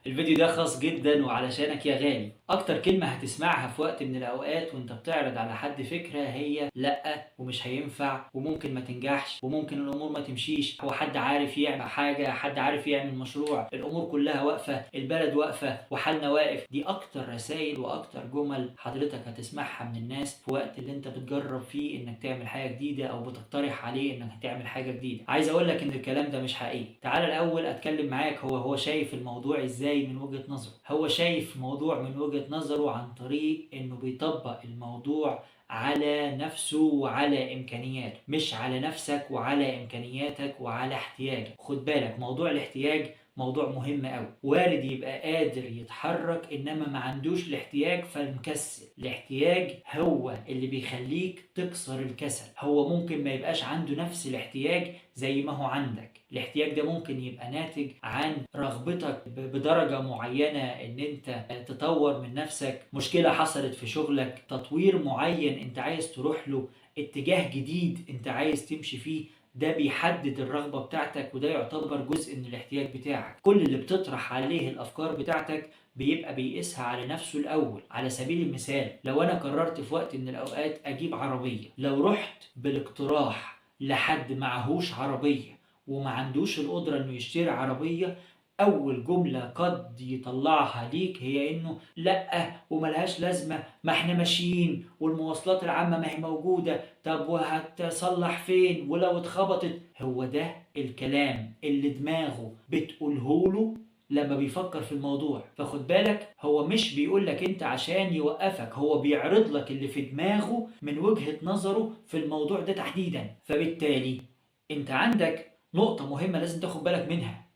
الفيديو ده خاص جدا وعلشانك يا غالي. اكتر كلمة هتسمعها في وقت من الاوقات وانت بتعرض على حد فكرة هي لا ومش هينفع وممكن ما تنجحش وممكن الامور ما تمشيش. هو حد عارف يعمل حاجة؟ حد عارف يعمل مشروع؟ الامور كلها واقفة، البلد واقفة وحالنا واقف. دي اكتر رسائل واكتر جمل حضرتك هتسمعها من الناس في وقت اللي انت بتجرب فيه انك تعمل حاجة جديدة او بتقترح عليه انك تعمل حاجة جديدة. عايز اقول لك ان الكلام ده مش حقيقي. تعال الاول اتكلم معاك هو شايف الموضوع ازاي من وجهة نظره. هو شايف الموضوع من وجهة نظره عن طريق انه بيطبق الموضوع على نفسه وعلى امكانياته، مش على نفسك وعلى امكانياتك وعلى احتياجك. خد بالك، موضوع الاحتياج موضوع مهم قوي. وارد يبقى قادر يتحرك انما ما عندوش الاحتياج فمكسل. الاحتياج هو اللي بيخليك تكسر الكسل. هو ممكن ما يبقاش عنده نفس الاحتياج زي ما هو عندك. الاحتياج ده ممكن يبقى ناتج عن رغبتك بدرجة معينة ان انت تطور من نفسك، مشكلة حصلت في شغلك، تطوير معين انت عايز تروح له، اتجاه جديد انت عايز تمشي فيه. ده بيحدد الرغبة بتاعتك وده يعتبر جزء من الاحتياج بتاعك. كل اللي بتطرح عليه الأفكار بتاعتك بيبقى بيقيسها على نفسه الأول. على سبيل المثال، لو أنا قررت في وقت من الأوقات أجيب عربية، لو رحت بالاقتراح لحد معهوش عربية وما عندوش القدرة إنه يشتري عربية، أول جملة قد يطلعها ليك هي إنه لأ وملهاش لازمة، ما إحنا ماشيين والمواصلات العامة ما هي موجودة، طب وهتصلح فين ولو اتخبطت؟ هو ده الكلام اللي دماغه بتقوله له لما بيفكر في الموضوع. فخد بالك، هو مش بيقول لك انت عشان يوقفك، هو بيعرض لك اللي في دماغه من وجهة نظره في الموضوع ده تحديدا. فبالتالي انت عندك نقطة مهمة لازم تاخد بالك منها،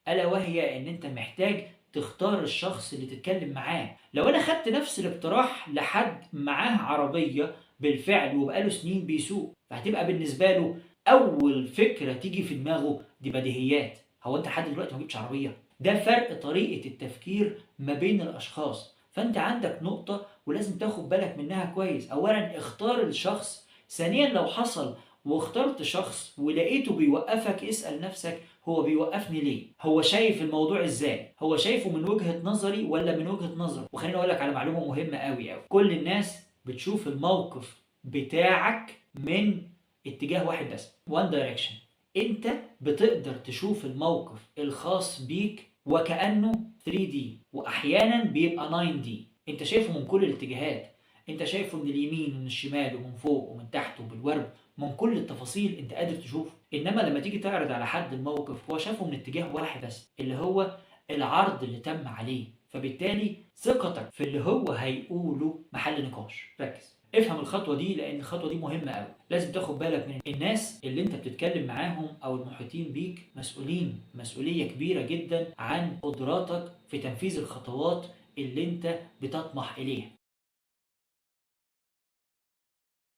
ألا وهي ان انت محتاج تختار الشخص اللي تتكلم معاه. لو انا خدت نفس الاقتراح لحد معاه عربية بالفعل وبقاله سنين بيسوق، فهتبقى بالنسبة له أول فكرة تيجي في دماغه دي بديهيات. هو أنت لحد دلوقتي ما جبتش عربية؟ ده فرق طريقة التفكير ما بين الأشخاص. فأنت عندك نقطة ولازم تاخد بالك منها كويس. أولا اختار الشخص، ثانيا لو حصل واخترت شخص ولقيته بيوقفك اسأل نفسك هو بيوقفني ليه؟ هو شايف الموضوع ازاي؟ هو شايفه من وجهة نظري ولا من وجهة نظره؟ وخليني اقول لك على معلومة مهمة قوي قوي. كل الناس بتشوف الموقف بتاعك من اتجاه واحد بس، one direction. انت بتقدر تشوف الموقف الخاص بيك وكأنه 3D واحيانا بيبقى 9D. انت شايفه من كل الاتجاهات، انت شايفه من اليمين ومن الشمال ومن فوق ومن تحت وبالورب، من كل التفاصيل انت قادر تشوفه. انما لما تيجي تعرض على حد الموقف هو شافه من اتجاه واحد بس اللي هو العرض اللي تم عليه. فبالتالي ثقتك في اللي هو هيقوله محل نقاش. ركز افهم الخطوة دي لأن الخطوة دي مهمة أوي. لازم تاخد بالك من الناس اللي أنت بتتكلم معاهم أو المحيطين بيك، مسؤولين مسؤولية كبيرة جدا عن قدراتك في تنفيذ الخطوات اللي أنت بتطمح إليها.